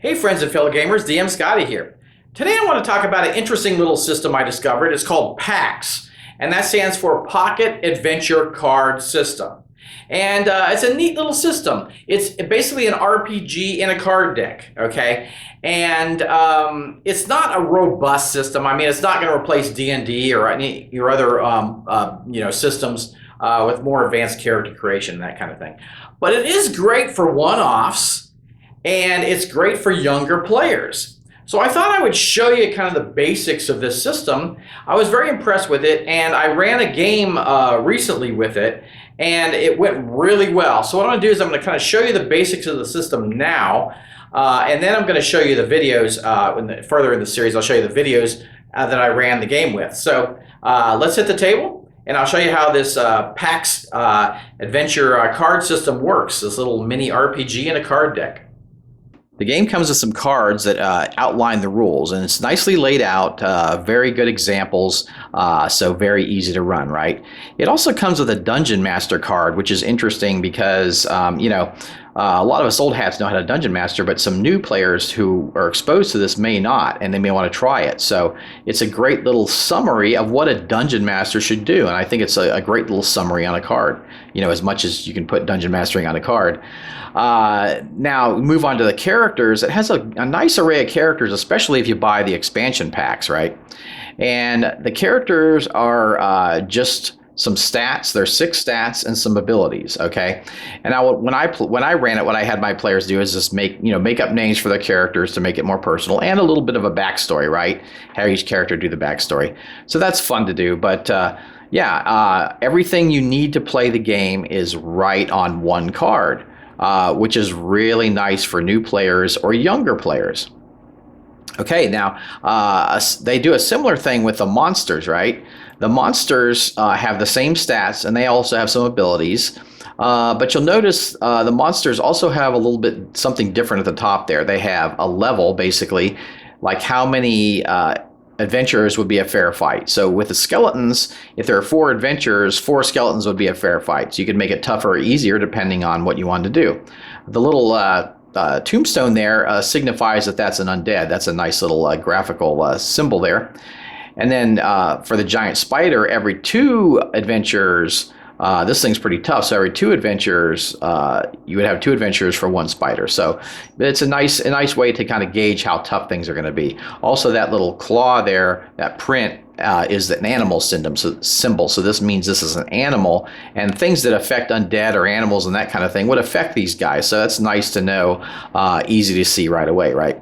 Hey friends and fellow gamers, DM Scotty here. Today I want to talk about an interesting little system I discovered. It's called PACS, and that stands for Pocket Adventure Card System. And it's a neat little system. It's basically an RPG in a card deck, okay? And it's not a robust system. I mean, it's not going to replace D&D or any your other systems with more advanced character creation and that kind of thing. But it is great for one-offs. And it's great for younger players. So I thought I would show you kind of the basics of this system. I was very impressed with it, and I ran a game recently with it, and it went really well. So what I'm going to do is I'm going to kind of show you the basics of the system now, and then I'm going to show you the videos further in the series. I'll show you the videos that I ran the game with. So let's hit the table, and I'll show you how this PACS adventure card system works, this little mini RPG in a card deck. The game comes with some cards that outline the rules, and it's nicely laid out, very good examples, so very easy to run, right? It also comes with a Dungeon Master card, which is interesting because, a lot of us old hats know how to Dungeon Master, but some new players who are exposed to this may not, and they may want to try it. So it's a great little summary of what a Dungeon Master should do, and I think it's a great little summary on a card, as much as you can put Dungeon Mastering on a card. Now, move on to the characters. It has a nice array of characters, especially if you buy the expansion packs, right? And the characters are just some stats. There's 6 stats and some abilities, okay? And when I ran it, what I had my players do is just make up names for their characters to make it more personal, and a little bit of a backstory, right? Have each character do the backstory. So that's fun to do, but everything you need to play the game is right on one card, which is really nice for new players or younger players. Okay, now they do a similar thing with the monsters, right? The monsters have the same stats, and they also have some abilities. But you'll notice the monsters also have a little bit something different at the top there. They have a level, basically, like how many adventurers would be a fair fight. So with the skeletons, if there are 4 adventurers, 4 skeletons would be a fair fight. So you can make it tougher or easier depending on what you want to do. The little tombstone there signifies that that's an undead. That's a nice little graphical symbol there. And then for the giant spider, every 2 adventurers, this thing's pretty tough. So every 2 adventurers, you would have 2 adventurers for 1 spider. So it's a nice way to kind of gauge how tough things are going to be. Also, that little claw there, that print, is an animal symbol. So this means this is an animal, and things that affect undead or animals and that kind of thing would affect these guys. So that's nice to know, easy to see right away, right?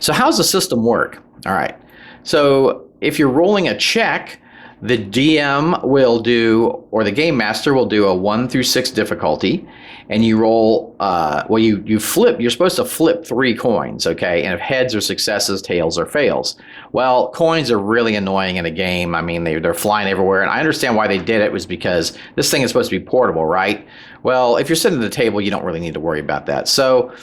So how's the system work? All right. So if you're rolling a check, the DM will do, or the game master will do, a 1 through 6 difficulty, and you roll. You flip. You're supposed to flip 3 coins, okay? And if heads are successes, tails are fails. Well, coins are really annoying in a game. I mean, they're flying everywhere, and I understand why they did it was because this thing is supposed to be portable, right? Well, if you're sitting at the table, you don't really need to worry about that. So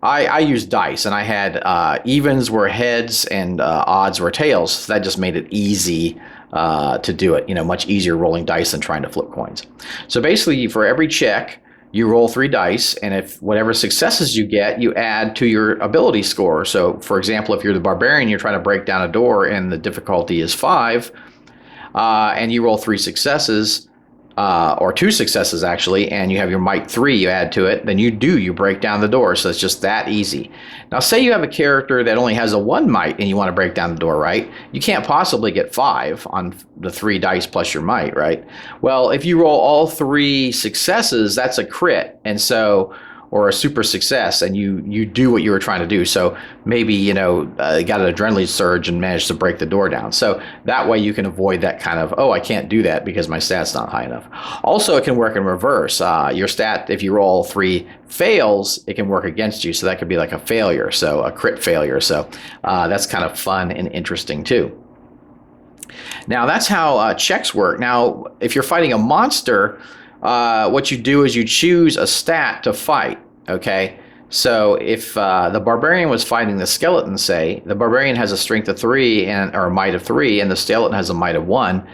I used dice, and I had evens were heads and odds were tails. So that just made it easy to do it. Much easier rolling dice than trying to flip coins. So basically, for every check, you roll 3 dice, and if whatever successes you get, you add to your ability score. So, for example, if you're the barbarian, you're trying to break down a door, and the difficulty is 5, and you roll 3 successes. Or 2 successes actually, and you have your might 3 you add to it, then you break down the door. So it's just that easy. Now say you have a character that only has a 1 might and you want to break down the door, right? You can't possibly get 5 on the 3 dice plus your might, right? Well, if you roll all 3 successes, that's a crit, and so, or a super success, and you do what you were trying to do. So maybe, got an adrenaline surge and managed to break the door down. So that way you can avoid that kind of, I can't do that because my stat's not high enough. Also, it can work in reverse. Your stat, if you roll 3 fails, it can work against you. So that could be like a failure, so a crit failure. So that's kind of fun and interesting too. Now that's how checks work. Now, if you're fighting a monster, what you do is you choose a stat to fight, okay? So if the barbarian was fighting the skeleton, say, the barbarian has a strength of 3 or a might of 3, and the skeleton has a might of 1,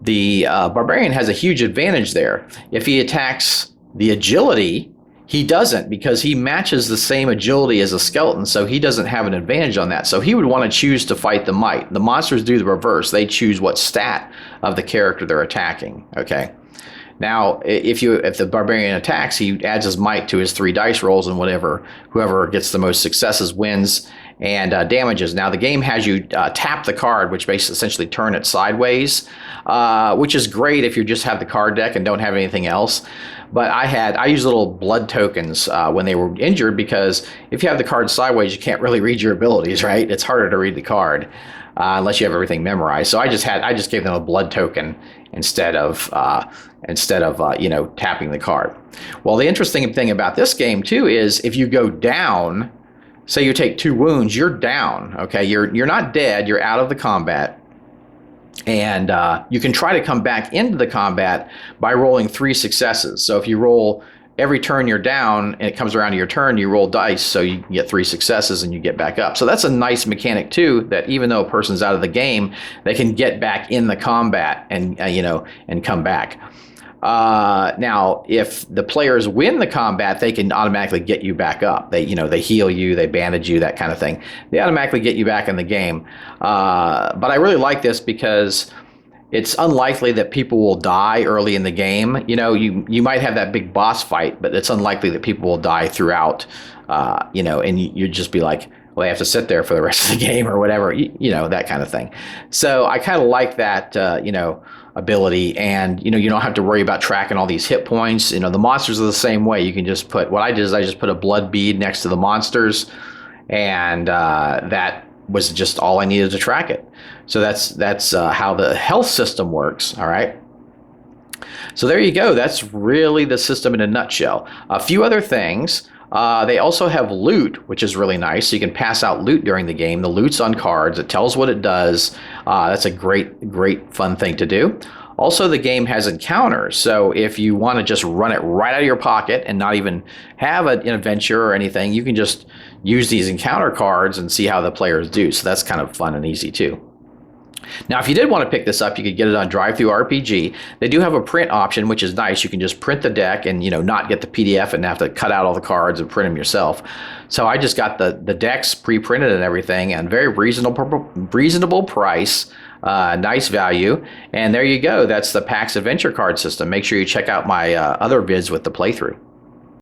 the barbarian has a huge advantage there. If he attacks the agility, He doesn't, because he matches the same agility as a skeleton, so he doesn't have an advantage on that. So he would want to choose to fight the might. The monsters do the reverse. They choose what stat of the character they're attacking. Okay. Now, if the barbarian attacks, he adds his might to his 3 dice rolls, and whoever gets the most successes wins and damages. Now, the game has you tap the card, which basically essentially turn it sideways, which is great if you just have the card deck and don't have anything else. But I use little blood tokens when they were injured, because if you have the card sideways, you can't really read your abilities, right? It's harder to read the card unless you have everything memorized. So I just gave them a blood token instead of tapping the card. Well, the interesting thing about this game too is if you go down, say you take 2 wounds, you're down. Okay, you're not dead. You're out of the combat. And you can try to come back into the combat by rolling 3 successes. So if you roll every turn you're down and it comes around to your turn, you roll dice, so you get 3 successes and you get back up. So that's a nice mechanic too, that even though a person's out of the game, they can get back in the combat and come back. Now, if the players win the combat, they can automatically get you back up. They heal you, they bandage you, that kind of thing. They automatically get you back in the game. But I really like this because it's unlikely that people will die early in the game. You might have that big boss fight, but it's unlikely that people will die throughout. And you'd just be like, well, they have to sit there for the rest of the game or whatever, that kind of thing. So I kind of like that, ability, and you don't have to worry about tracking all these hit points. The monsters are the same way. You can just put, what I did is I just put a blood bead next to the monsters, and that was just all I needed to track it. So that's how the health system works. All right. So there you go. That's really the system in a nutshell. A few other things. They also have loot, which is really nice. So you can pass out loot during the game. The loot's on cards. It tells what it does. That's a great fun thing to do. Also, the game has encounters. So if you want to just run it right out of your pocket and not even have an adventure or anything, you can just use these encounter cards and see how the players do. So that's kind of fun and easy too. Now, if you did want to pick this up, you could get it on Drive-Thru RPG. They do have a print option, which is nice. You can just print the deck and, not get the PDF and have to cut out all the cards and print them yourself. So I just got the decks pre-printed and everything, and very reasonable price, nice value. And there you go. That's the PACS Adventure Card System. Make sure you check out my other vids with the playthrough.